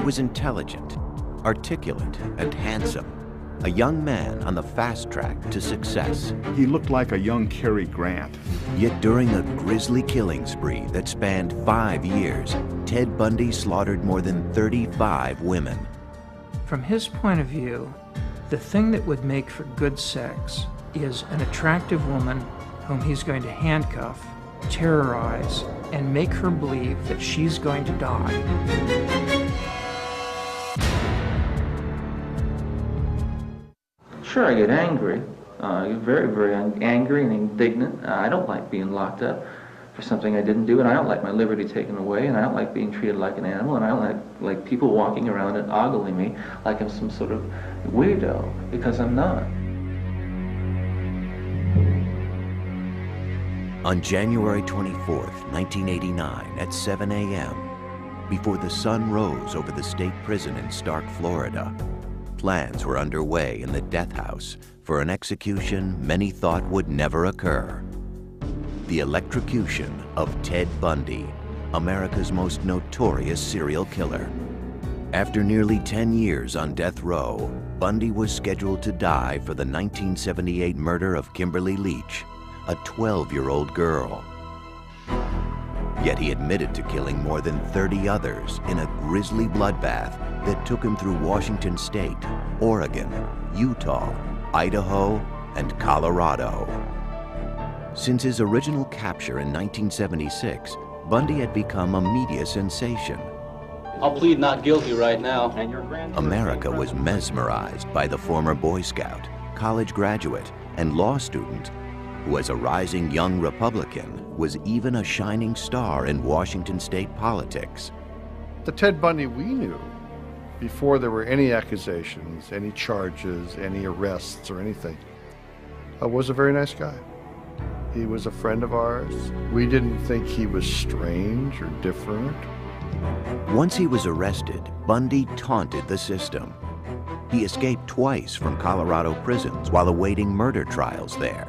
was intelligent, articulate, and handsome, a young man on the fast track to success. He looked like a young Cary Grant. Yet during a grisly killing spree that spanned 5 years, Ted Bundy slaughtered more than 35 women. From his point of view, the thing that would make for good sex is an attractive woman whom he's going to handcuff, terrorize, and make her believe that she's going to die. Sure, I get angry. I get very, very angry and indignant. I don't like being locked up for something I didn't do, and I don't like my liberty taken away, and I don't like being treated like an animal, and I don't like people walking around and ogling me like I'm some sort of weirdo, because I'm not. On January 24th, 1989, at 7 a.m., before the sun rose over the state prison in Stark, Florida, plans were underway in the death house for an execution many thought would never occur. The electrocution of Ted Bundy, America's most notorious serial killer. After nearly 10 years on death row, Bundy was scheduled to die for the 1978 murder of Kimberly Leach, a 12-year-old girl. Yet he admitted to killing more than 30 others in a grisly bloodbath that took him through Washington State, Oregon, Utah, Idaho, and Colorado. Since his original capture in 1976, Bundy had become a media sensation. I'll plead not guilty right now. America was mesmerized by the former Boy Scout, college graduate, and law student who, as a rising young Republican, was even a shining star in Washington state politics. The Ted Bundy we knew, before there were any accusations, any charges, any arrests or anything, was a very nice guy. He was a friend of ours. We didn't think he was strange or different. Once he was arrested, Bundy taunted the system. He escaped twice from Colorado prisons while awaiting murder trials there.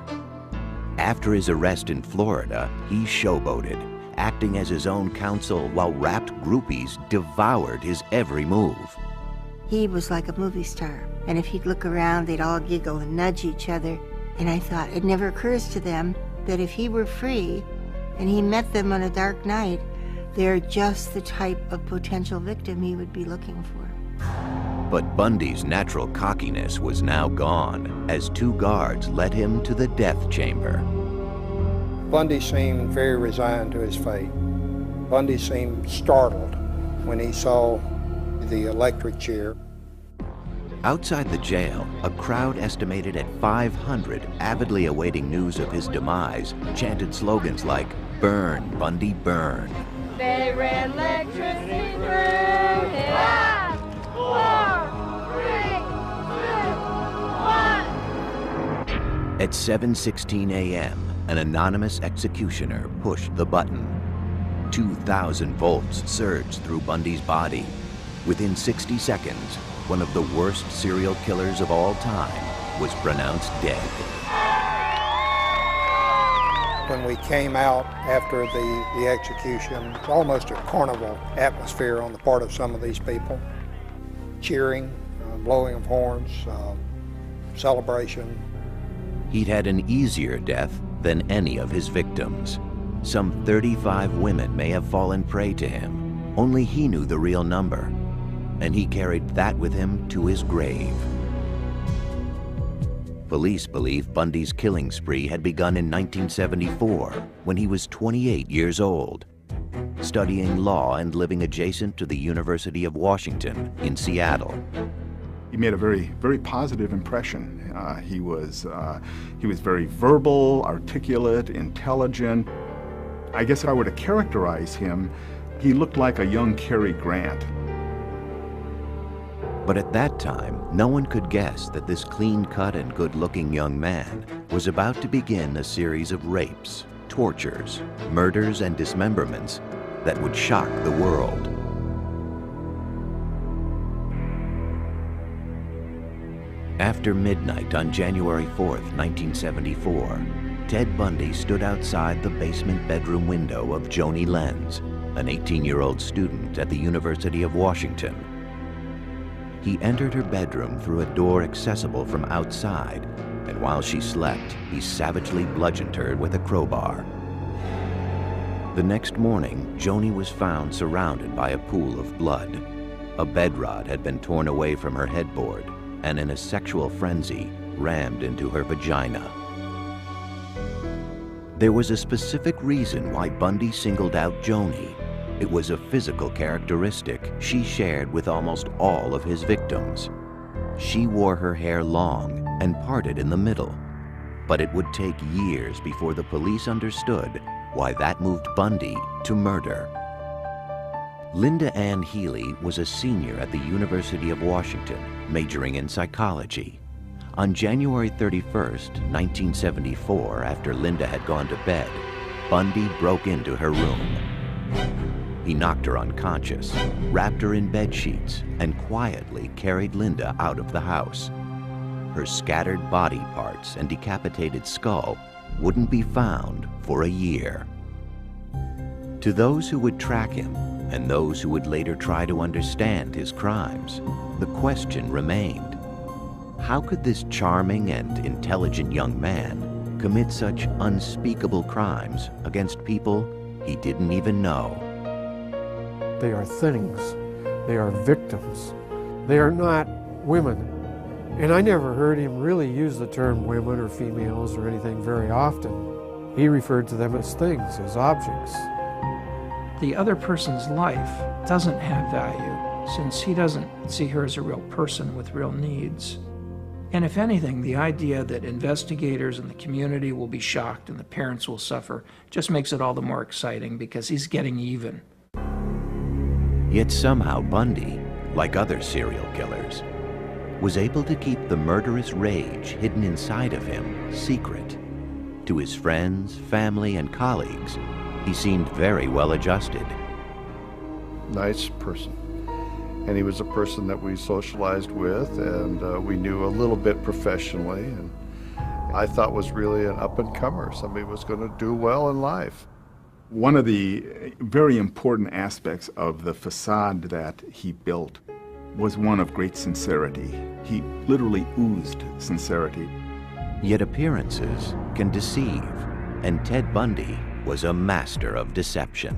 After his arrest in Florida, he showboated, acting as his own counsel while rapt groupies devoured his every move. He was like a movie star, and if he'd look around, they'd all giggle and nudge each other. And I thought, it never occurs to them that if he were free and he met them on a dark night, they're just the type of potential victim he would be looking for. But Bundy's natural cockiness was now gone as 2 guards led him to the death chamber. Bundy seemed very resigned to his fate. Bundy seemed startled when he saw the electric chair. Outside the jail, a crowd estimated at 500 avidly awaiting news of his demise chanted slogans like, "Burn, Bundy, burn." They ran electricity through his eyes. 4, 3, 2, 1. At 7:16 a.m., an anonymous executioner pushed the button. 2,000 volts surged through Bundy's body. Within 60 seconds, one of the worst serial killers of all time was pronounced dead. When we came out after the execution, almost a carnival atmosphere on the part of some of these people. Cheering, blowing of horns, celebration. He'd had an easier death than any of his victims. Some 35 women may have fallen prey to him. Only he knew the real number, and he carried that with him to his grave. Police believe Bundy's killing spree had begun in 1974, when he was 28 years old, studying law and living adjacent to the University of Washington in Seattle. He made a very, very positive impression. He was very verbal, articulate, intelligent. I guess if I were to characterize him, he looked like a young Cary Grant. But at that time, no one could guess that this clean-cut and good-looking young man was about to begin a series of rapes, tortures, murders, and dismemberments that would shock the world. After midnight on January 4th, 1974, Ted Bundy stood outside the basement bedroom window of Joni Lenz, an 18-year-old student at the University of Washington, He entered her bedroom through a door accessible from outside, and while she slept, he savagely bludgeoned her with a crowbar. The next morning, Joni was found surrounded by a pool of blood. A bed rod had been torn away from her headboard, and in a sexual frenzy, rammed into her vagina. There was a specific reason why Bundy singled out Joni. It was a physical characteristic she shared with almost all of his victims. She wore her hair long and parted in the middle, but it would take years before the police understood why that moved Bundy to murder. Linda Ann Healy was a senior at the University of Washington, majoring in psychology. On January 31st, 1974, after Linda had gone to bed, Bundy broke into her room. He knocked her unconscious, wrapped her in bed sheets, and quietly carried Linda out of the house. Her scattered body parts and decapitated skull wouldn't be found for a year. To those who would track him, and those who would later try to understand his crimes, the question remained: how could this charming and intelligent young man commit such unspeakable crimes against people he didn't even know? They are things. They are victims. They are not women. And I never heard him really use the term women or females or anything very often. He referred to them as things, as objects. The other person's life doesn't have value, since he doesn't see her as a real person with real needs. And if anything, the idea that investigators and the community will be shocked and the parents will suffer just makes it all the more exciting, because he's getting even. Yet somehow Bundy, like other serial killers, was able to keep the murderous rage hidden inside of him secret. To his friends, family, and colleagues, he seemed very well adjusted. Nice person. And he was a person that we socialized with, and we knew a little bit professionally, and I thought was really an up-and-comer, somebody who was going to do well in life. One of the very important aspects of the facade that he built was one of great sincerity. He literally oozed sincerity. Yet appearances can deceive, and Ted Bundy was a master of deception.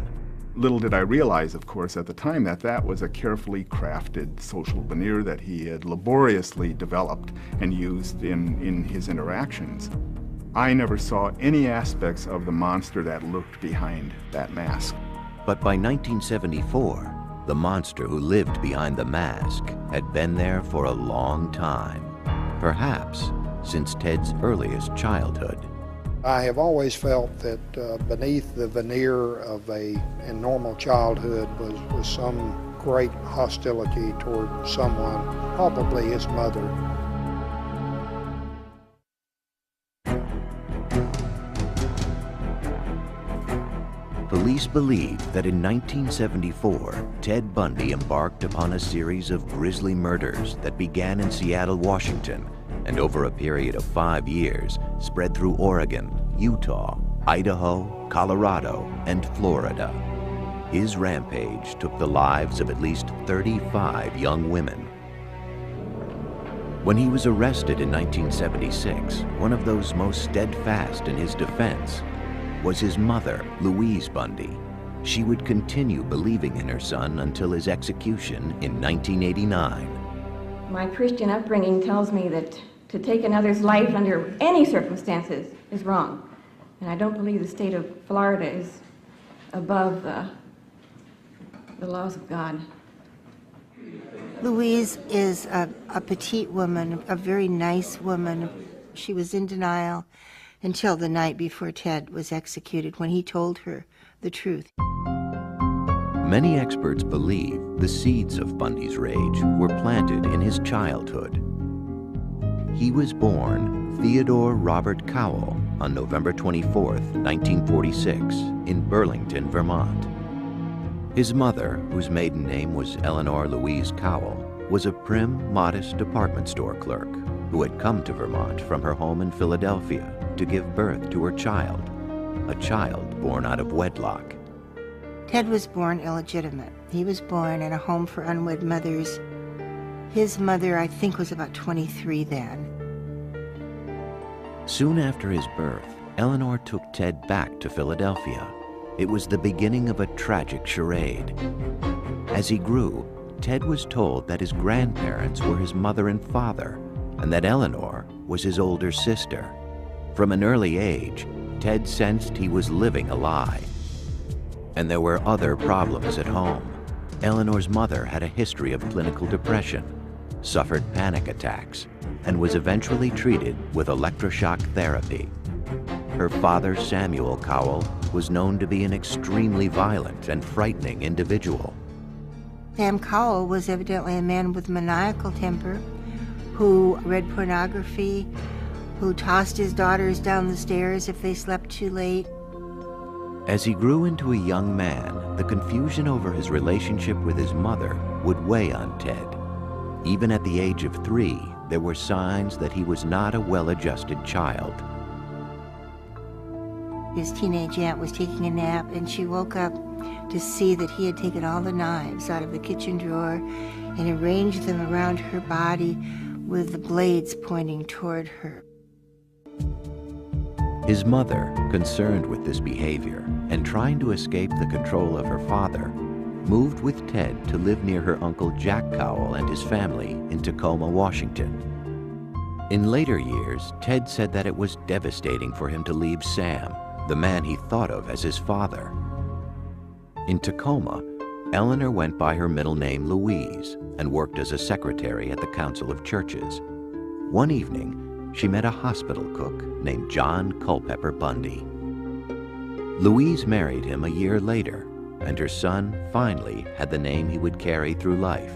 Little did I realize, of course, at the time that that was a carefully crafted social veneer that he had laboriously developed and used in his interactions. I never saw any aspects of the monster that lurked behind that mask. But by 1974, the monster who lived behind the mask had been there for a long time, perhaps since Ted's earliest childhood. I have always felt that beneath the veneer of a normal childhood was some great hostility toward someone, probably his mother. Police believe that in 1974, Ted Bundy embarked upon a series of grisly murders that began in Seattle, Washington, and over a period of 5 years spread through Oregon, Utah, Idaho, Colorado, and Florida. His rampage took the lives of at least 35 young women. When he was arrested in 1976, one of those most steadfast in his defense was his mother, Louise Bundy. She would continue believing in her son until his execution in 1989. My Christian upbringing tells me that to take another's life under any circumstances is wrong. And I don't believe the state of Florida is above the laws of God. Louise is a petite woman, a very nice woman. She was in denial until the night before Ted was executed, when he told her the truth. Many experts believe the seeds of Bundy's rage were planted in his childhood. He was born Theodore Robert Cowell on November 24, 1946, in Burlington, Vermont. His mother, whose maiden name was Eleanor Louise Cowell, was a prim, modest department store clerk who had come to Vermont from her home in Philadelphia to give birth to her child, a child born out of wedlock. Ted was born illegitimate. He was born in a home for unwed mothers. His mother, I think, was about 23 then. Soon after his birth, Eleanor took Ted back to Philadelphia. It was the beginning of a tragic charade. As he grew, Ted was told that his grandparents were his mother and father, and that Eleanor was his older sister. From an early age, Ted sensed he was living a lie. And there were other problems at home. Eleanor's mother had a history of clinical depression, suffered panic attacks, and was eventually treated with electroshock therapy. Her father, Samuel Cowell, was known to be an extremely violent and frightening individual. Sam Cowell was evidently a man with maniacal temper, who read pornography, who tossed his daughters down the stairs if they slept too late. As he grew into a young man, the confusion over his relationship with his mother would weigh on Ted. Even at the age of 3, there were signs that he was not a well-adjusted child. His teenage aunt was taking a nap, and she woke up to see that he had taken all the knives out of the kitchen drawer and arranged them around her body with the blades pointing toward her. His mother, concerned with this behavior and trying to escape the control of her father, moved with Ted to live near her Uncle Jack Cowell and his family in Tacoma, Washington. In later years, Ted said that it was devastating for him to leave Sam, the man he thought of as his father. In Tacoma, Eleanor went by her middle name Louise and worked as a secretary at the Council of Churches. One evening, she met a hospital cook named John Culpepper Bundy. Louise married him a year later, and her son finally had the name he would carry through life,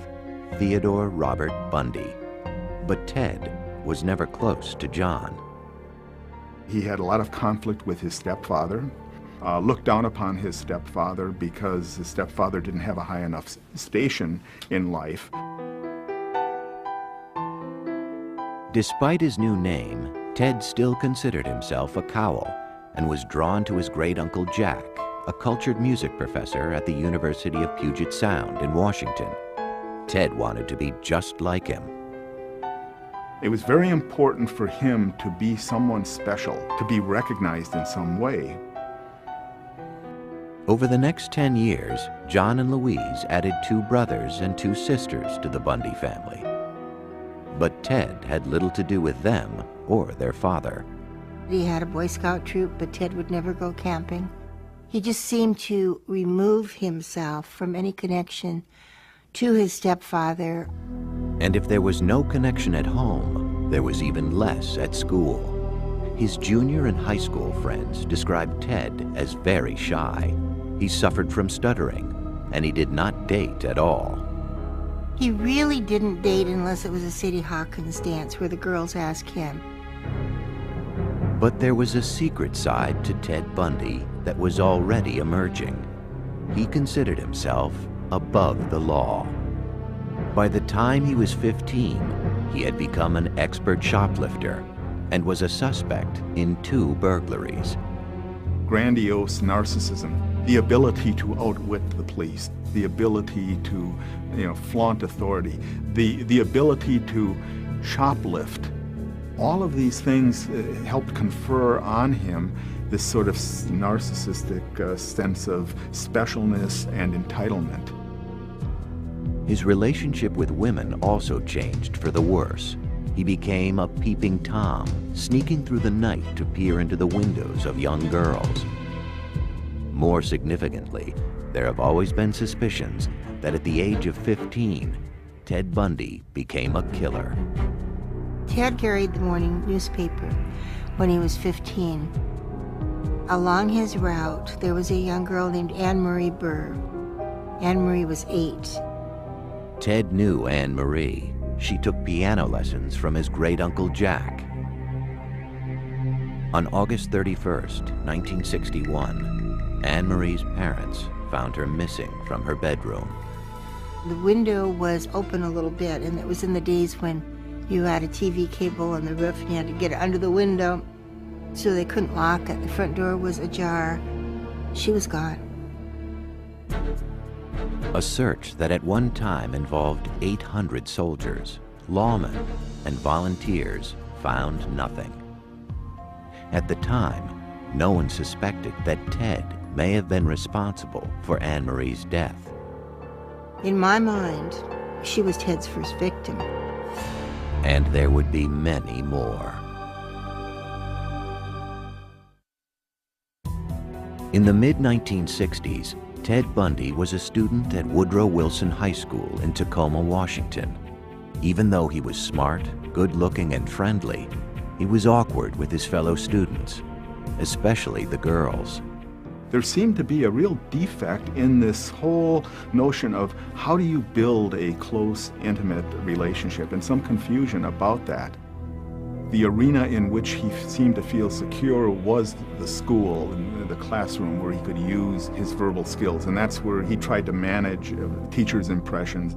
Theodore Robert Bundy. But Ted was never close to John. He had a lot of conflict with his stepfather, looked down upon his stepfather because his stepfather didn't have a high enough station in life. Despite his new name, Ted still considered himself a Cowell and was drawn to his great-uncle Jack, a cultured music professor at the University of Puget Sound in Washington. Ted wanted to be just like him. It was very important for him to be someone special, to be recognized in some way. Over the next 10 years, John and Louise added 2 brothers and 2 sisters to the Bundy family. But Ted had little to do with them or their father. He had a Boy Scout troop, but Ted would never go camping. He just seemed to remove himself from any connection to his stepfather. And if there was no connection at home, there was even less at school. His junior and high school friends described Ted as very shy. He suffered from stuttering, and he did not date at all. He really didn't date unless it was a Sadie Hawkins dance where the girls asked him. But there was a secret side to Ted Bundy that was already emerging. He considered himself above the law. By the time he was 15, he had become an expert shoplifter and was a suspect in 2 burglaries. Grandiose narcissism, the ability to outwit the police, the ability to flaunt authority, the ability to shoplift. All of these things helped confer on him this sort of narcissistic sense of specialness and entitlement. His relationship with women also changed for the worse. He became a peeping Tom, sneaking through the night to peer into the windows of young girls. More significantly, there have always been suspicions that at the age of 15, Ted Bundy became a killer. Ted carried the morning newspaper when he was 15. Along his route, there was a young girl named Anne Marie Burr. Anne Marie was 8. Ted knew Anne Marie. She took piano lessons from his great-uncle Jack. On August 31st, 1961, Anne Marie's parents found her missing from her bedroom. The window was open a little bit, and it was in the days when you had a TV cable on the roof and you had to get it under the window, so they couldn't lock it. The front door was ajar. She was gone. A search that at one time involved 800 soldiers, lawmen, and volunteers found nothing. At the time, no one suspected that Ted may have been responsible for Anne Marie's death. In my mind, she was Ted's first victim. And there would be many more. In the mid-1960s, Ted Bundy was a student at Woodrow Wilson High School in Tacoma, Washington. Even though he was smart, good-looking, and friendly, he was awkward with his fellow students, especially the girls. There seemed to be a real defect in this whole notion of how do you build a close, intimate relationship, and some confusion about that. The arena in which he seemed to feel secure was the school and the classroom where he could use his verbal skills, and that's where he tried to manage teachers' impressions.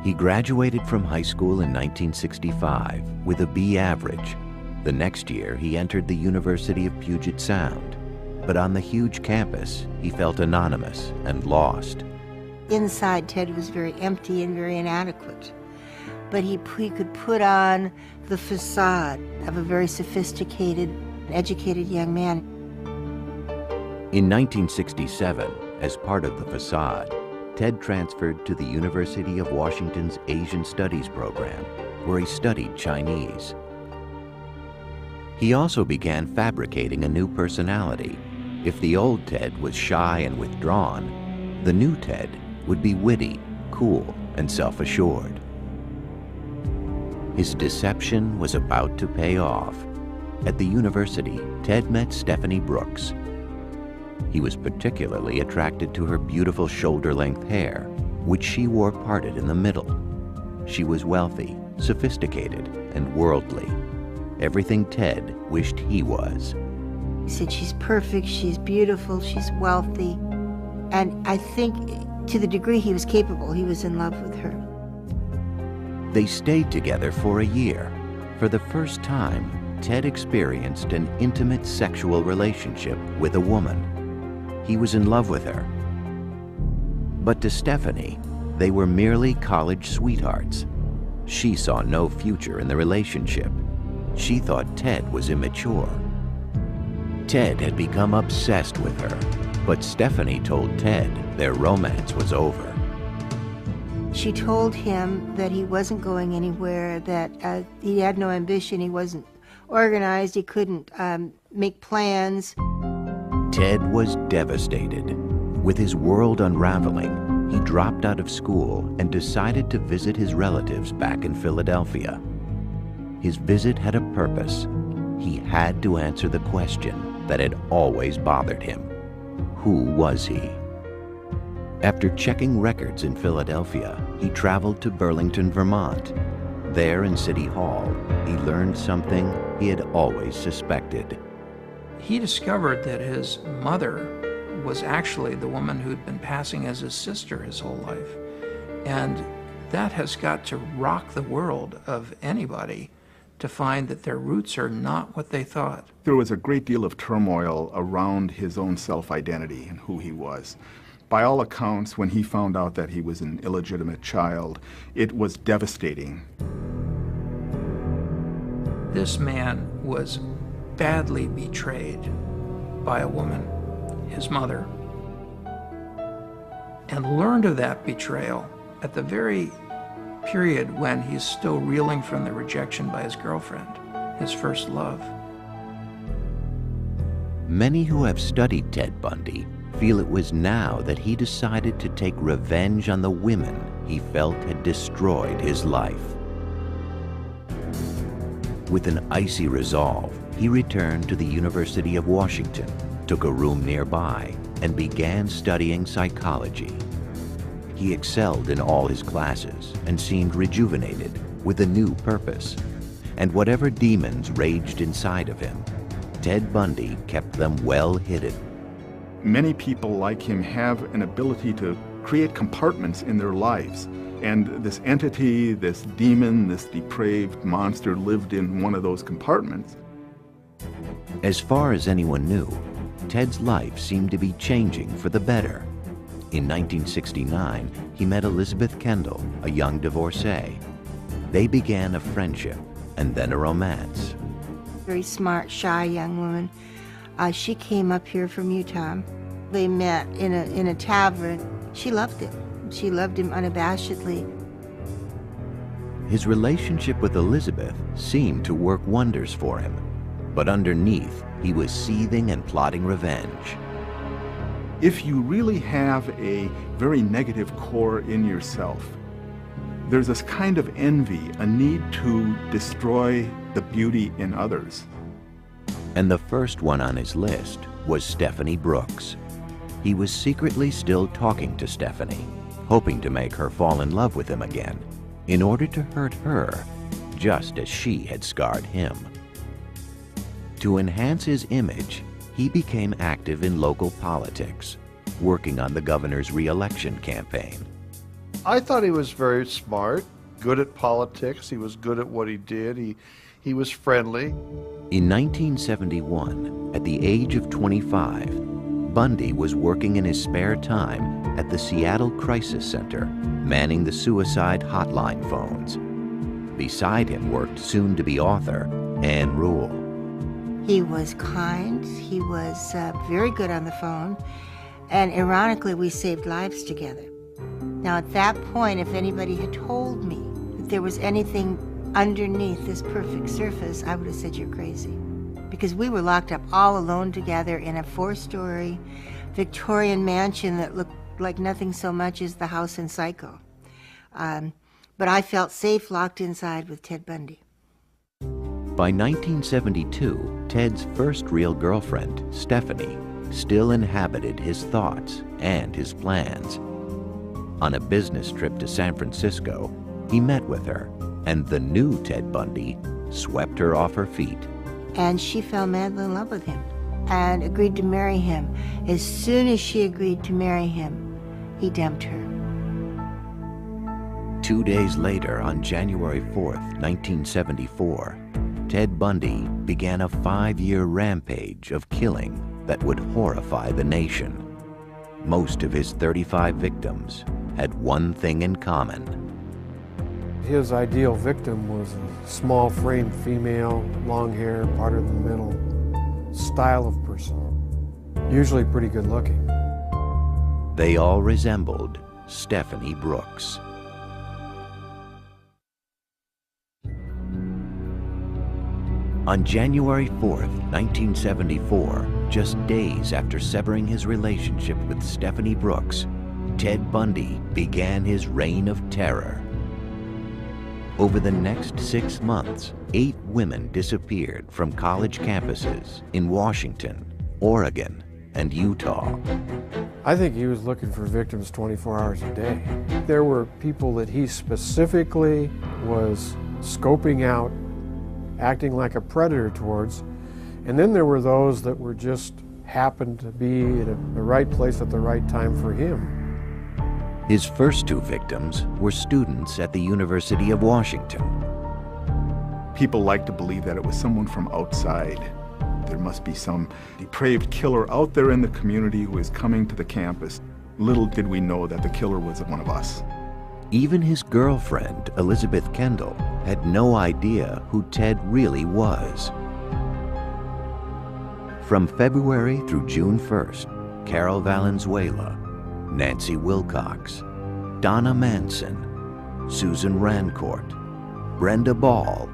He graduated from high school in 1965 with a B average. The next year, he entered the University of Puget Sound. But on the huge campus, he felt anonymous and lost. Inside, Ted was very empty and very inadequate. But he could put on the facade of a very sophisticated, educated young man. In 1967, as part of the facade, Ted transferred to the University of Washington's Asian Studies program, where he studied Chinese. He also began fabricating a new personality. If the old Ted was shy and withdrawn, the new Ted would be witty, cool, and self-assured. His deception was about to pay off. At the university, Ted met Stephanie Brooks. He was particularly attracted to her beautiful shoulder-length hair, which she wore parted in the middle. She was wealthy, sophisticated, and worldly. Everything Ted wished he was. He said, she's perfect, she's beautiful, she's wealthy. And I think to the degree he was capable, he was in love with her. They stayed together for a year. For the first time, Ted experienced an intimate sexual relationship with a woman. He was in love with her. But to Stephanie, they were merely college sweethearts. She saw no future in the relationship. She thought Ted was immature. Ted had become obsessed with her, but Stephanie told Ted their romance was over. She told him that he wasn't going anywhere, that he had no ambition, he wasn't organized, he couldn't make plans. Ted was devastated. With his world unraveling, he dropped out of school and decided to visit his relatives back in Philadelphia. His visit had a purpose. He had to answer the question that had always bothered him. Who was he? After checking records in Philadelphia, he traveled to Burlington, Vermont. There in City Hall, he learned something he had always suspected. He discovered that his mother was actually the woman who'd been passing as his sister his whole life. And that has got to rock the world of anybody, to find that their roots are not what they thought. There was a great deal of turmoil around his own self-identity and who he was. By all accounts, when he found out that he was an illegitimate child, it was devastating. This man was badly betrayed by a woman, his mother, and learned of that betrayal at the very period when he's still reeling from the rejection by his girlfriend, his first love. Many who have studied Ted Bundy feel it was now that he decided to take revenge on the women he felt had destroyed his life. With an icy resolve, he returned to the University of Washington, took a room nearby, and began studying psychology. He excelled in all his classes and seemed rejuvenated with a new purpose. And whatever demons raged inside of him, Ted Bundy kept them well hidden. Many people like him have an ability to create compartments in their lives. And this entity, this demon, this depraved monster lived in one of those compartments. As far as anyone knew, Ted's life seemed to be changing for the better. In 1969, he met Elizabeth Kendall, a young divorcee. They began a friendship and then a romance. Very smart, shy young woman. She came up here from Utah. They met in a tavern. She loved him. She loved him unabashedly. His relationship with Elizabeth seemed to work wonders for him, but underneath, he was seething and plotting revenge. If you really have a very negative core in yourself, there's this kind of envy, a need to destroy the beauty in others. And the first one on his list was Stephanie Brooks. He was secretly still talking to Stephanie, hoping to make her fall in love with him again, in order to hurt her, just as she had scarred him. To enhance his image, he became active in local politics, working on the governor's re-election campaign. I thought he was very smart, good at politics. He was good at what he did. He was friendly. In 1971, at the age of 25, Bundy was working in his spare time at the Seattle Crisis Center, manning the suicide hotline phones. Beside him worked soon-to-be author Ann Rule. He was kind. He was very good on the phone. And ironically, we saved lives together. Now, at that point, if anybody had told me that there was anything underneath this perfect surface, I would have said, you're crazy. Because we were locked up all alone together in a 4-story Victorian mansion that looked like nothing so much as the house in Psycho. But I felt safe locked inside with Ted Bundy. By 1972, Ted's first real girlfriend, Stephanie, still inhabited his thoughts and his plans. On a business trip to San Francisco, he met with her, and the new Ted Bundy swept her off her feet. And she fell madly in love with him and agreed to marry him. As soon as she agreed to marry him, he dumped her. 2 days later, on January 4th, 1974, Ted Bundy began a 5-year rampage of killing that would horrify the nation. Most of his 35 victims had one thing in common. His ideal victim was a small-framed female, long hair, parted in the middle, style of person, usually pretty good-looking. They all resembled Stephanie Brooks. On January 4th, 1974, just days after severing his relationship with Stephanie Brooks, Ted Bundy began his reign of terror. Over the next 6 months, 8 women disappeared from college campuses in Washington, Oregon, and Utah. I think he was looking for victims 24 hours a day. There were people that he specifically was scoping out, acting like a predator towards, and then there were those that were just happened to be at the right place at the right time for him. His first 2 victims were students at the University of Washington. People like to believe that it was someone from outside. There must be some depraved killer out there in the community who is coming to the campus. Little did we know that the killer was one of us. Even his girlfriend, Elizabeth Kendall, had no idea who Ted really was. From February through June 1st, Carol Valenzuela, Nancy Wilcox, Donna Manson, Susan Rancourt, Brenda Ball,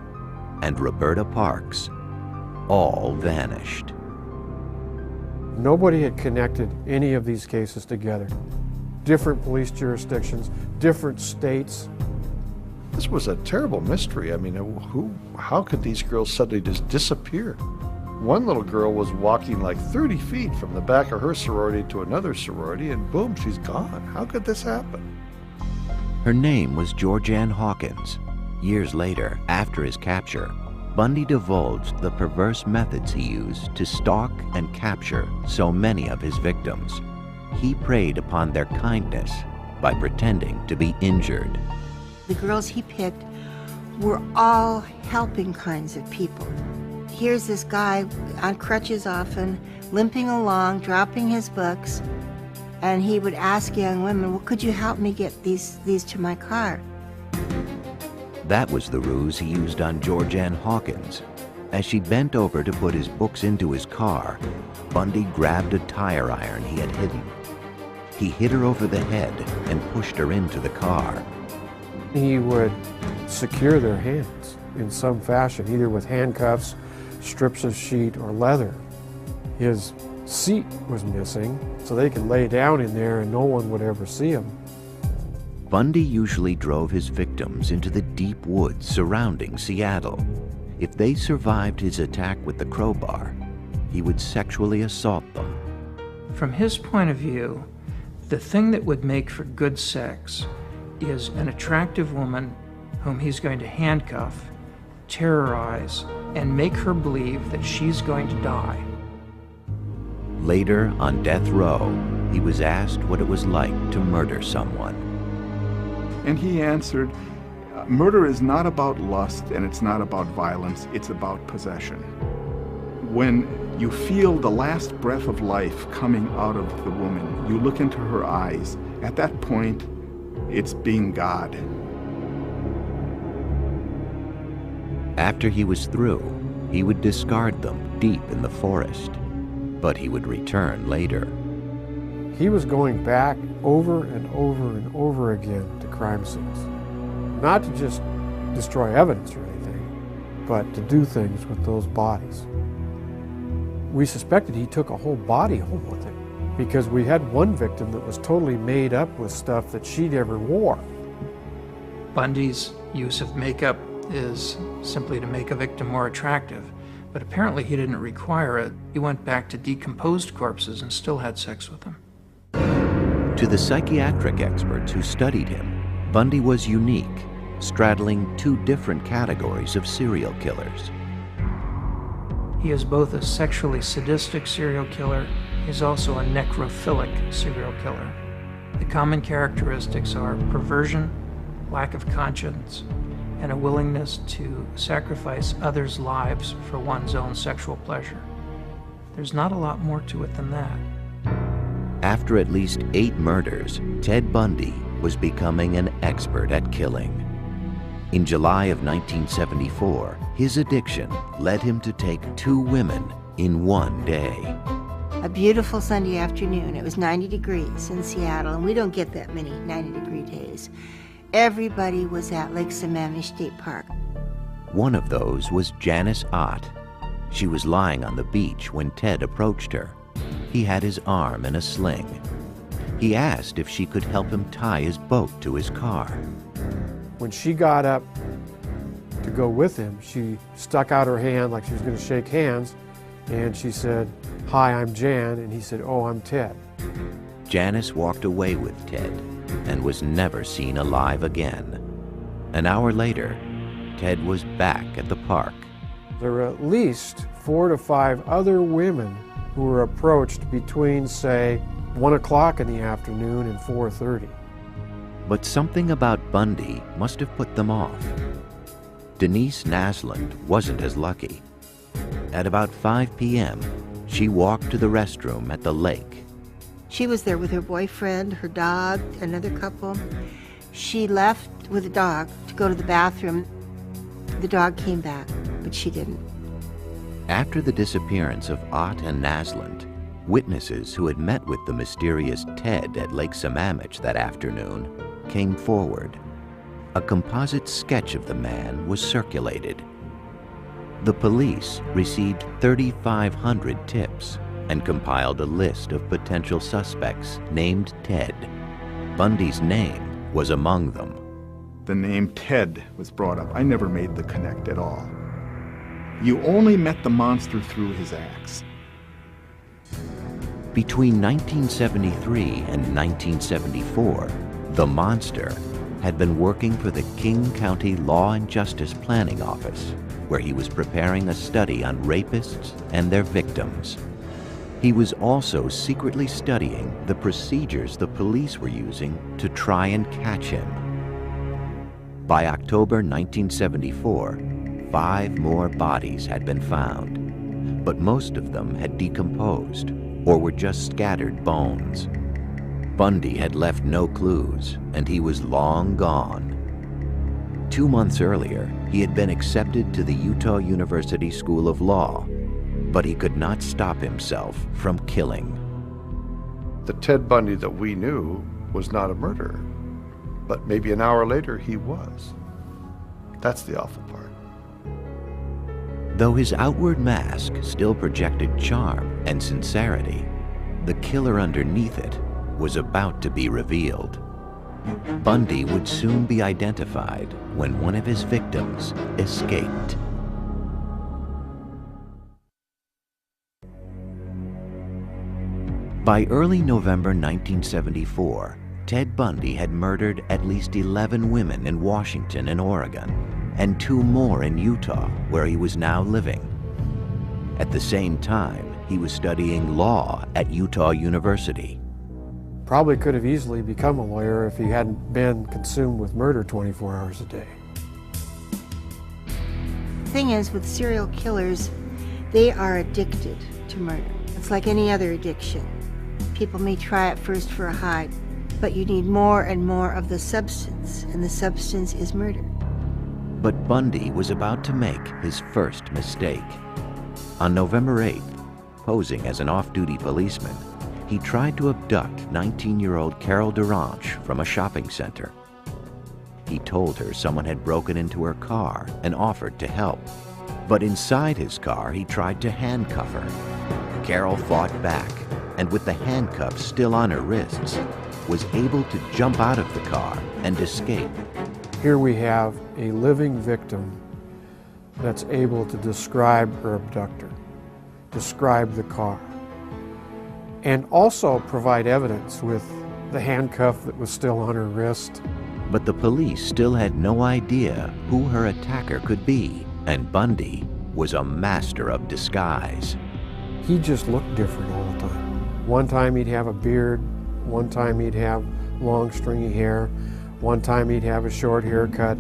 and Roberta Parks all vanished. Nobody had connected any of these cases together. Different police jurisdictions, different states. This was a terrible mystery. I mean, how could these girls suddenly just disappear? One little girl was walking like 30 feet from the back of her sorority to another sorority, and boom, she's gone. How could this happen? Her name was Georgianne Hawkins. Years later, after his capture, Bundy divulged the perverse methods he used to stalk and capture so many of his victims. He preyed upon their kindness by pretending to be injured. The girls he picked were all helping kinds of people. Here's this guy on crutches often, limping along, dropping his books, And he would ask young women, well, could you help me get these to my car? That was the ruse he used on Georgianne Hawkins. As she bent over to put his books into his car, Bundy grabbed a tire iron he had hidden. He hit her over the head and pushed her into the car. He would secure their hands in some fashion, either with handcuffs, strips of sheet, or leather. His seat was missing, so they could lay down in there and no one would ever see him. Bundy usually drove his victims into the deep woods surrounding Seattle. If they survived his attack with the crowbar, he would sexually assault them. From his point of view, the thing that would make for good sex is an attractive woman whom he's going to handcuff, terrorize, and make her believe that she's going to die. Later, on death row, he was asked what it was like to murder someone. And he answered, murder is not about lust and it's not about violence, it's about possession. When you feel the last breath of life coming out of the woman, you look into her eyes. At that point, it's being God. After he was through, he would discard them deep in the forest, but he would return later. He was going back over and over and over again to crime scenes. Not to just destroy evidence or anything, but to do things with those bodies. We suspected he took a whole body home with him because we had one victim that was totally made up with stuff that she never wore. Bundy's use of makeup is simply to make a victim more attractive, but apparently he didn't require it. He went back to decomposed corpses and still had sex with them. To the psychiatric experts who studied him, Bundy was unique, straddling two different categories of serial killers. He is both a sexually sadistic serial killer. He's also a necrophilic serial killer. The common characteristics are perversion, lack of conscience, and a willingness to sacrifice others' lives for one's own sexual pleasure. There's not a lot more to it than that. After at least 8 murders, Ted Bundy was becoming an expert at killing. In July of 1974, his addiction led him to take 2 women in one day. A beautiful Sunday afternoon. It was 90 degrees in Seattle, and we don't get that many 90-degree days. Everybody was at Lake Sammamish State Park. One of those was Janice Ott. She was lying on the beach when Ted approached her. He had his arm in a sling. He asked if she could help him tie his boat to his car. When she got up to go with him, she stuck out her hand like she was going to shake hands, and she said, "Hi, I'm Jan," and he said, "Oh, I'm Ted." Janice walked away with Ted and was never seen alive again. An hour later, Ted was back at the park. There were at least 4 to 5 other women who were approached between, say, 1 o'clock in the afternoon and 4:30. But something about Bundy must have put them off. Denise Naslund wasn't as lucky. At about 5 p.m., she walked to the restroom at the lake. She was there with her boyfriend, her dog, another couple. She left with the dog to go to the bathroom. The dog came back, but she didn't. After the disappearance of Ott and Naslund, witnesses who had met with the mysterious Ted at Lake Sammamish that afternoon came forward. A composite sketch of the man was circulated. The police received 3,500 tips and compiled a list of potential suspects named Ted. Bundy's name was among them. The name Ted was brought up. I never made the connect at all. You only met the monster through his acts. Between 1973 and 1974, the monster had been working for the King County Law and Justice Planning Office, where he was preparing a study on rapists and their victims. He was also secretly studying the procedures the police were using to try and catch him. By October 1974, 5 more bodies had been found, but most of them had decomposed or were just scattered bones. Bundy had left no clues, and he was long gone. 2 months earlier, he had been accepted to the Utah University School of Law, but he could not stop himself from killing. The Ted Bundy that we knew was not a murderer, but maybe an hour later he was. That's the awful part. Though his outward mask still projected charm and sincerity, the killer underneath it was about to be revealed. Bundy would soon be identified when one of his victims escaped. By early November 1974, Ted Bundy had murdered at least 11 women in Washington and Oregon, and 2 more in Utah, where he was now living. At the same time, he was studying law at Utah University. Probably could have easily become a lawyer if he hadn't been consumed with murder 24 hours a day. The thing is, with serial killers, they are addicted to murder. It's like any other addiction. People may try it first for a high, but you need more and more of the substance, and the substance is murder. But Bundy was about to make his first mistake. On November 8th, posing as an off-duty policeman, he tried to abduct 19-year-old Carol DeRanche from a shopping center. He told her someone had broken into her car and offered to help. But inside his car, he tried to handcuff her. Carol fought back, and with the handcuffs still on her wrists, was able to jump out of the car and escape. Here we have a living victim that's able to describe her abductor, describe the car, and also provide evidence with the handcuff that was still on her wrist. But the police still had no idea who her attacker could be, and Bundy was a master of disguise. He just looked different all the time. One time he'd have a beard, one time he'd have long stringy hair, one time he'd have a short haircut,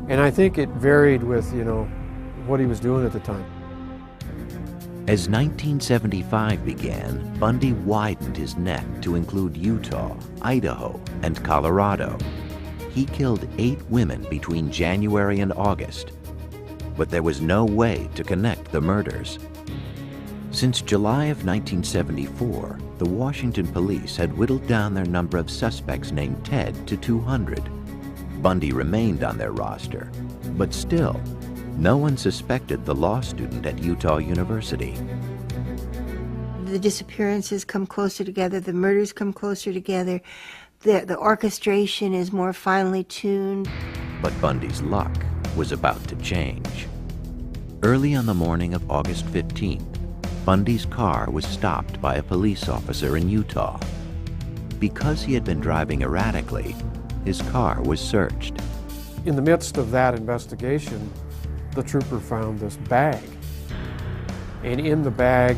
and I think it varied with, what he was doing at the time. As 1975 began, Bundy widened his net to include Utah, Idaho, and Colorado. He killed 8 women between January and August, but there was no way to connect the murders. Since July of 1974, the Washington police had whittled down their number of suspects named Ted to 200. Bundy remained on their roster, but still, no one suspected the law student at Utah University. The disappearances come closer together, the murders come closer together, the orchestration is more finely tuned. But Bundy's luck was about to change. Early on the morning of August 15th, Bundy's car was stopped by a police officer in Utah. Because he had been driving erratically, his car was searched. In the midst of that investigation, the trooper found this bag. And in the bag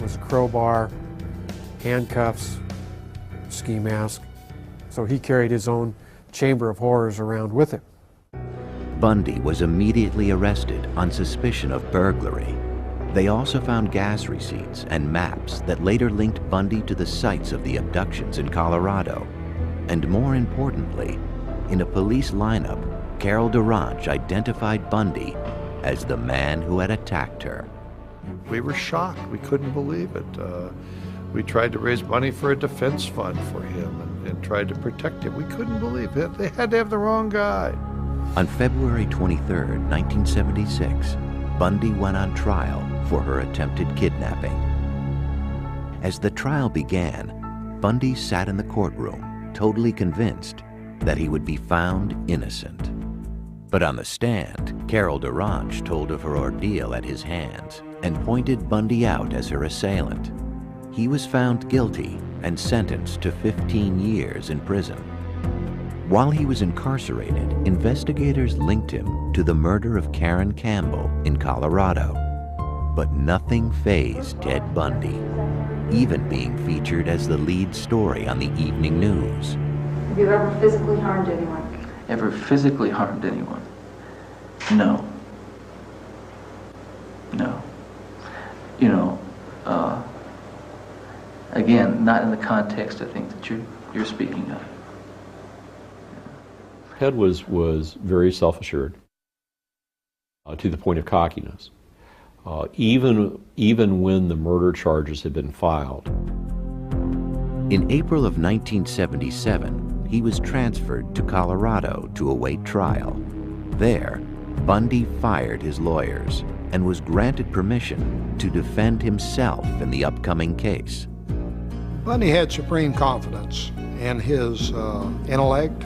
was a crowbar, handcuffs, ski mask. So he carried his own chamber of horrors around with him. Bundy was immediately arrested on suspicion of burglary. They also found gas receipts and maps that later linked Bundy to the sites of the abductions in Colorado. And more importantly, in a police lineup, Carol DeRanche identified Bundy as the man who had attacked her. We were shocked. We couldn't believe it. We tried to raise money for a defense fund for him and tried to protect him. We couldn't believe it. They had to have the wrong guy. On February 23, 1976, Bundy went on trial for her attempted kidnapping. As the trial began, Bundy sat in the courtroom, totally convinced that he would be found innocent. But on the stand, Carol DeRanche told of her ordeal at his hands and pointed Bundy out as her assailant. He was found guilty and sentenced to 15 years in prison. While he was incarcerated, investigators linked him to the murder of Karen Campbell in Colorado. But nothing fazed Ted Bundy, even being featured as the lead story on the evening news. Have you ever physically harmed anyone? Ever physically harmed anyone? No. No. Again, not in the context, I think, that you're speaking of. Ted was very self-assured to the point of cockiness. Even when the murder charges had been filed. In April of 1977, he was transferred to Colorado to await trial. There, Bundy fired his lawyers and was granted permission to defend himself in the upcoming case. Bundy had supreme confidence in his intellect,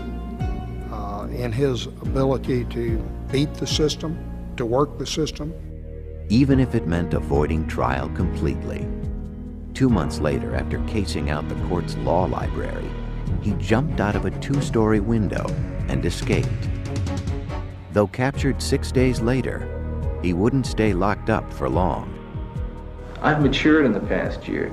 in his ability to beat the system, to work the system. Even if it meant avoiding trial completely. 2 months later, after casing out the court's law library, he jumped out of a 2-story window and escaped. Though captured 6 days later, he wouldn't stay locked up for long. I've matured in the past year.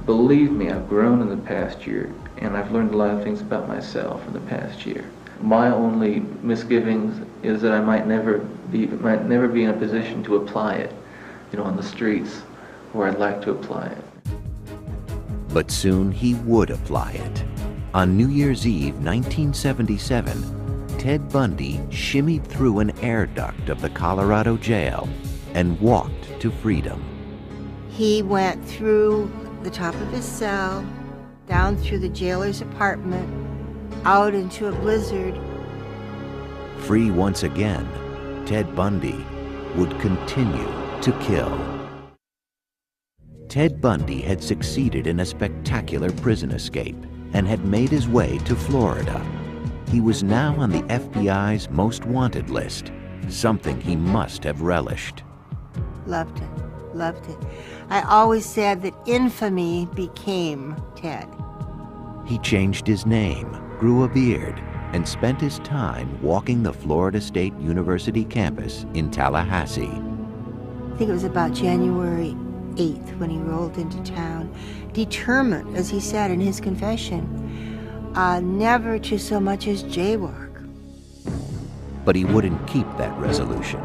Believe me, I've grown in the past year, and I've learned a lot of things about myself in the past year. My only misgivings is that I might never be in a position to apply it, on the streets where I'd like to apply it. But soon he would apply it. On New Year's Eve, 1977, Ted Bundy shimmied through an air duct of the Colorado jail and walked to freedom. He went through the top of his cell, down through the jailer's apartment, out into a blizzard. Free once again, Ted Bundy would continue to kill. Ted Bundy had succeeded in a spectacular prison escape and had made his way to Florida. He was now on the FBI's most wanted list, something he must have relished. Loved it, loved it. I always said that infamy became Ted. He changed his name, grew a beard, and spent his time walking the Florida State University campus in Tallahassee. I think it was about January 8th when he rolled into town, determined, as he said in his confession, never to so much as jaywalk. But he wouldn't keep that resolution.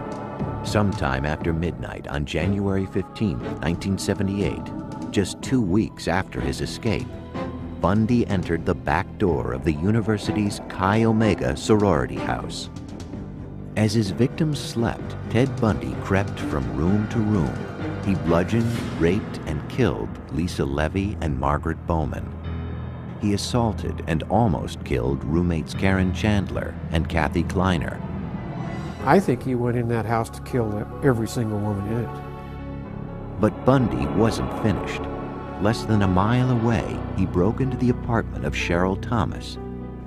Sometime after midnight on January 15, 1978, just 2 weeks after his escape, Bundy entered the back door of the university's Chi Omega sorority house. As his victims slept, Ted Bundy crept from room to room. He bludgeoned, raped, and killed Lisa Levy and Margaret Bowman. He assaulted and almost killed roommates Karen Chandler and Kathy Kleiner. I think he went in that house to kill every single woman in it. But Bundy wasn't finished. Less than a mile away, he broke into the apartment of Cheryl Thomas.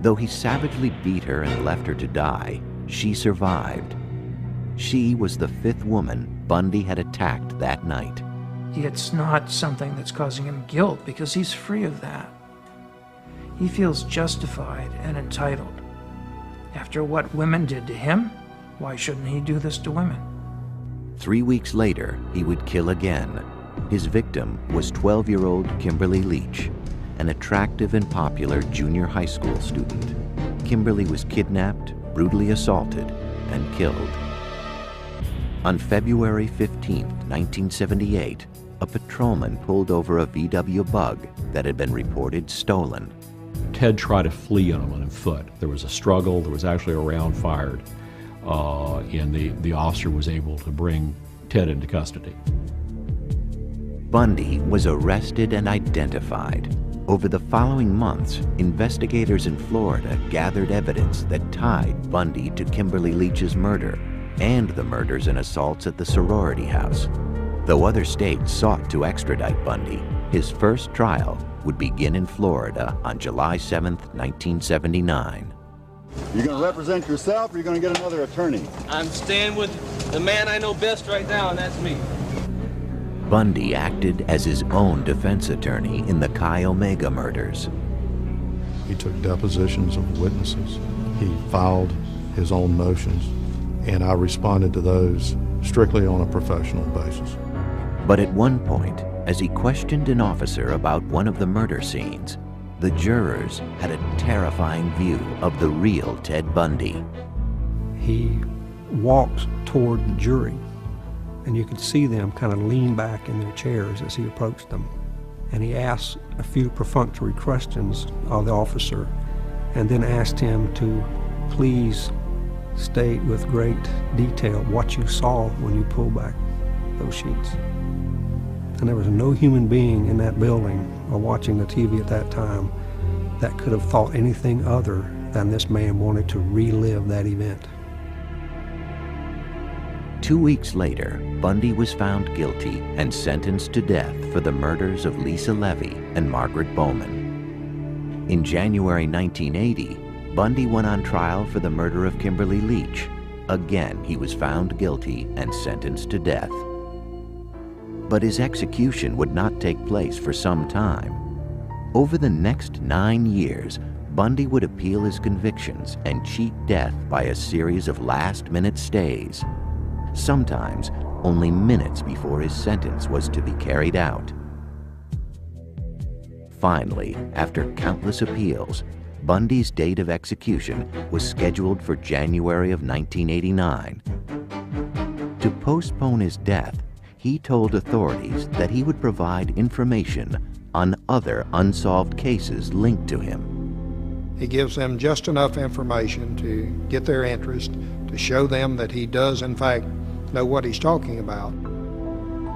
Though he savagely beat her and left her to die, she survived. She was the 5th woman Bundy had attacked that night. It's not something that's causing him guilt because he's free of that. He feels justified and entitled. After what women did to him, why shouldn't he do this to women? 3 weeks later, he would kill again. His victim was 12-year-old Kimberly Leach, an attractive and popular junior high school student. Kimberly was kidnapped, brutally assaulted, and killed. On February 15, 1978, a patrolman pulled over a VW Bug that had been reported stolen. Ted tried to flee on foot. There was a struggle, there was actually a round fired, and the officer was able to bring Ted into custody. Bundy was arrested and identified. Over the following months, investigators in Florida gathered evidence that tied Bundy to Kimberly Leach's murder and the murders and assaults at the sorority house. Though other states sought to extradite Bundy, his first trial would begin in Florida on July 7, 1979. You going to represent yourself, or you going to get another attorney? I'm staying with the man I know best right now, and that's me. Bundy acted as his own defense attorney in the Chi Omega murders. He took depositions of witnesses. He filed his own motions, and I responded to those strictly on a professional basis. But at one point, as he questioned an officer about one of the murder scenes, the jurors had a terrifying view of the real Ted Bundy. He walked toward the jury, and you could see them kind of lean back in their chairs as he approached them. and he asked a few perfunctory questions of the officer, and then asked him to please state with great detail what you saw when you pulled back those sheets. And there was no human being in that building or watching the TV at that time that could have thought anything other than this man wanted to relive that event. 2 weeks later, Bundy was found guilty and sentenced to death for the murders of Lisa Levy and Margaret Bowman. In January 1980, Bundy went on trial for the murder of Kimberly Leach. Again, he was found guilty and sentenced to death. But his execution would not take place for some time. Over the next 9 years, Bundy would appeal his convictions and cheat death by a series of last-minute stays, sometimes only minutes before his sentence was to be carried out. Finally, after countless appeals, Bundy's date of execution was scheduled for January of 1989. To postpone his death, he told authorities that he would provide information on other unsolved cases linked to him. He gives them just enough information to get their interest, to show them that he does, in fact, know what he's talking about.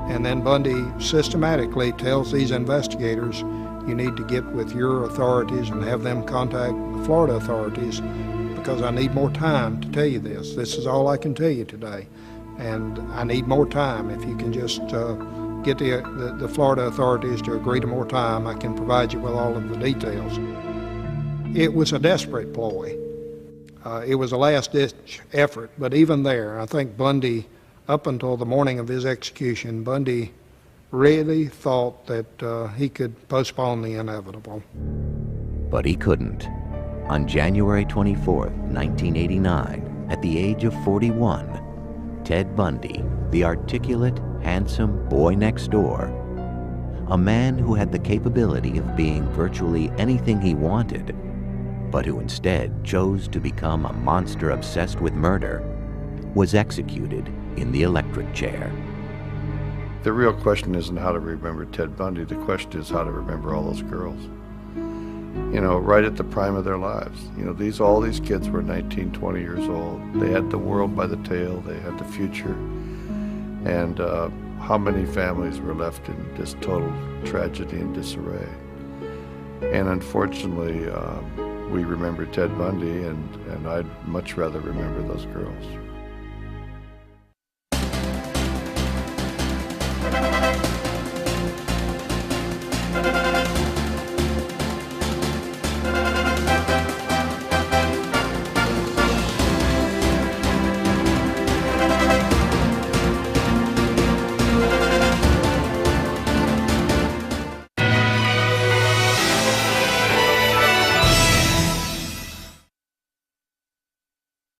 And then Bundy systematically tells these investigators, you need to get with your authorities and have them contact the Florida authorities because I need more time to tell you this. This is all I can tell you today. And I need more time. If you can just get the Florida authorities to agree to more time, I can provide you with all of the details. It was a desperate ploy. It was a last-ditch effort, but even there, I think Bundy, up until the morning of his execution, Bundy really thought that he could postpone the inevitable. But he couldn't. On January 24th, 1989, at the age of 41, Ted Bundy, the articulate, handsome boy next door, a man who had the capability of being virtually anything he wanted, but who instead chose to become a monster obsessed with murder, was executed in the electric chair. The real question isn't how to remember Ted Bundy. The question is how to remember all those girls. You know, right at the prime of their lives. You know, all these kids were 19, 20 years old. They had the world by the tail. They had the future. And how many families were left in just total tragedy and disarray? And unfortunately, we remember Ted Bundy, and I'd much rather remember those girls.